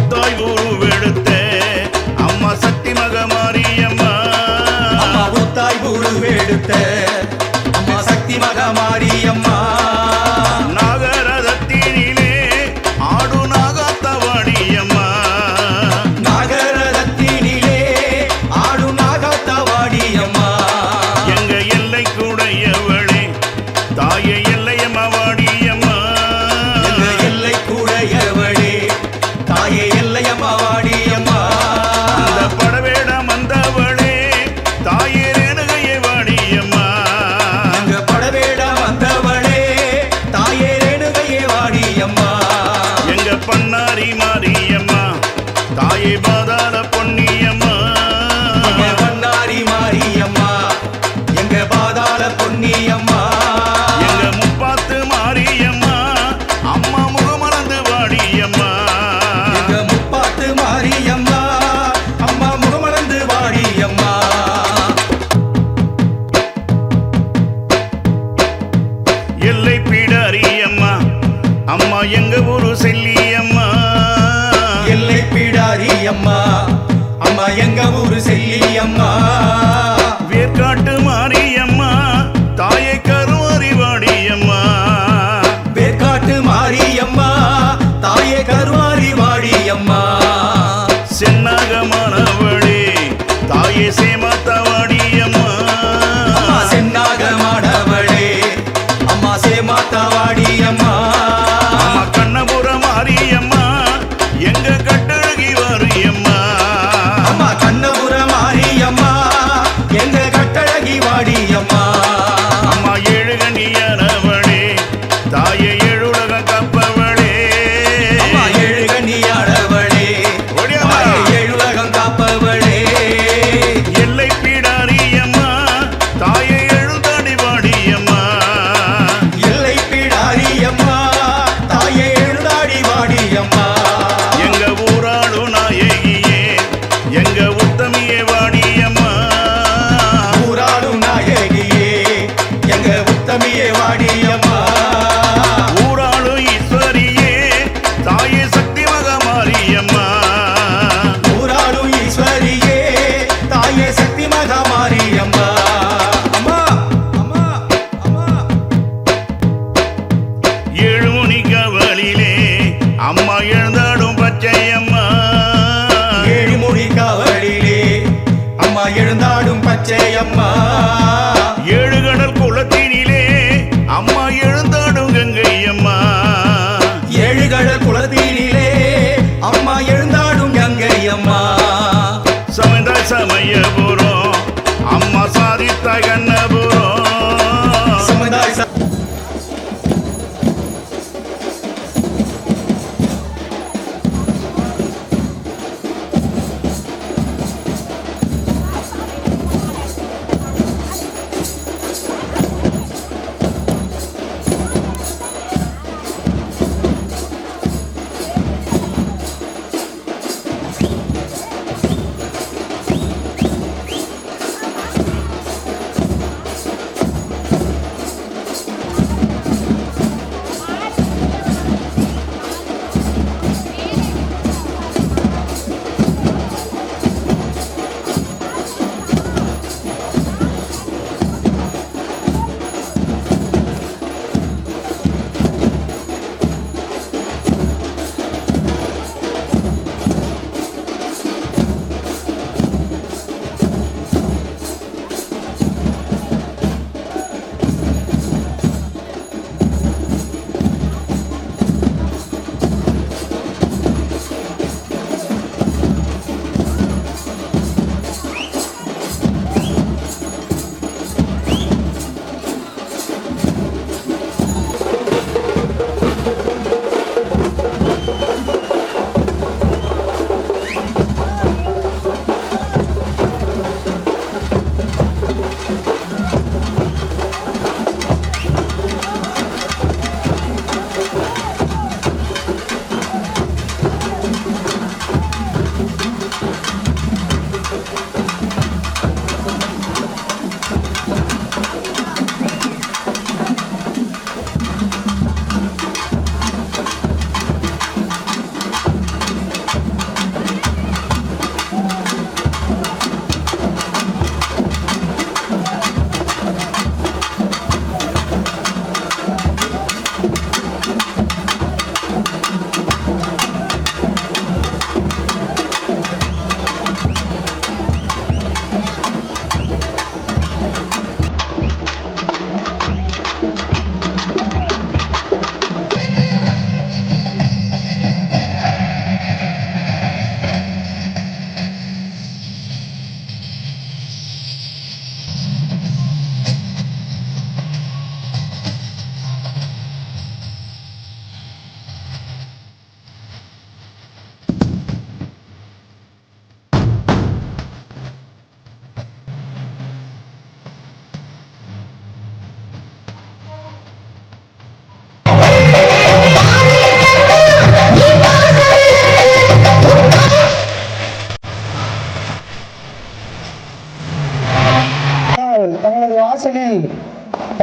ஊத்தாய் உருவெடுத்த அம்மா சக்தி மகமாரியம்மா அம்மா ஊத்தாய் உருவெடுத்த அம்மா சக்தி மகமாரியம்மா நாகரதத்தினிலே ஆடு நாகத்தவாடியம்மா நாகரதத்தினிலே ஆடு நாகத்தவாடியம்மா எங்க எல்லைக்குடையவளே தாயே எல்லையம்மாவாடியம்மா எங்க எல்லைக்குடையவளே தாயே எல்லையம்மாவாடியம்மா அந்த படவேடம் வந்தவளே தாயே ரேணுகையை வாடியம்மா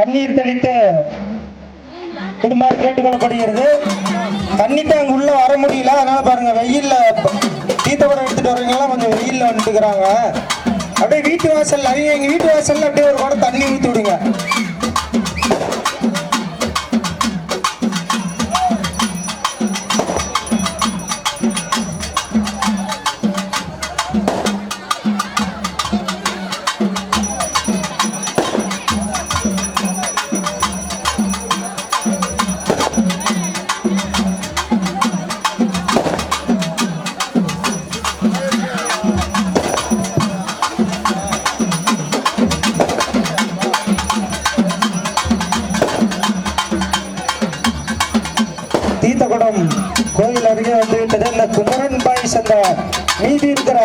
தண்ணீர் தெளித்து விடுமாறு கேட்டுக்கொள்ளப்படுகிறது. தண்ணி டேங்க் உள்ள வர முடியல, அதனால பாருங்க வெயில்ல தீர்த்தக்குடம் எடுத்துட்டு வரவங்கலாம் கொஞ்சம் வெயில்ல வந்துட்டுக்கிறாங்க. அப்படியே வீட்டு வாசல் அவங்க எங்க வீட்டு வாசல்ல அப்படியே ஒரு குடம் தண்ணி ஊற்றி விடுங்க. தீர்த்தக்குடம் கோயில் அருகே வந்துவிட்டது. இந்த குமரன் பாய்ஸ் அந்த மீதி இருக்கிற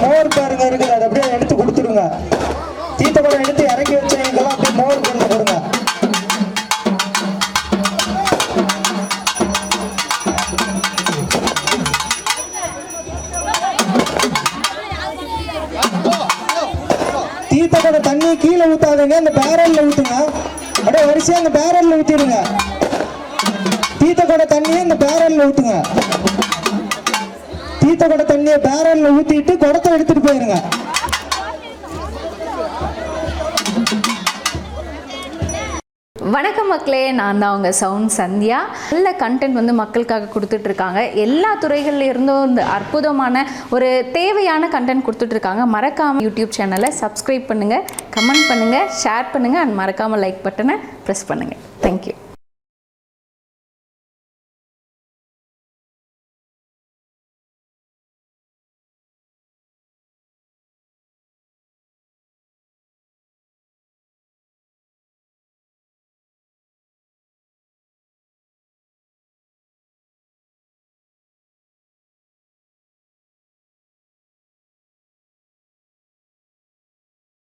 மோர் பாருங்க இருக்குது, அதை அப்படியே எடுத்து கொடுத்துருங்க. தீர்த்தக்குடம் எடுத்து இறக்கி வச்சவங்கெல்லாம் அப்படியே மோர் கொண்டு கொடுங்க. தீர்த்தக்குட தண்ணி கீழே ஊத்தாதுங்க, அந்த பேரல்ல ஊத்துங்க. அப்படியே வரிசையா அந்த பேரல்ல ஊத்திடுங்க. தீர்த்தக்குட தண்ணியை இந்த பேரல்ல ஊத்துங்க. தீர்த்தக்குட தண்ணியை பேரல்ல ஊத்திட்டு குடத்தை எடுத்துட்டு போயிருங்க. வணக்கம் மக்களே, நான் தான் உங்கள் சவுண்ட் சந்தியா. நல்ல கண்டென்ட் வந்து மக்களுக்காக கொடுத்துட்ருக்காங்க. எல்லா துறைகள்ல இருந்தும் இந்த அற்புதமான ஒரு தேவையான கண்டென்ட் கொடுத்துட்ருக்காங்க. மறக்காமல் யூடியூப் சேனலை சப்ஸ்கிரைப் பண்ணுங்கள், கமெண்ட் பண்ணுங்கள், ஷேர் பண்ணுங்கள் அண்ட் மறக்காமல் லைக் பட்டனை ப்ரெஸ் பண்ணுங்கள். தேங்க்யூ.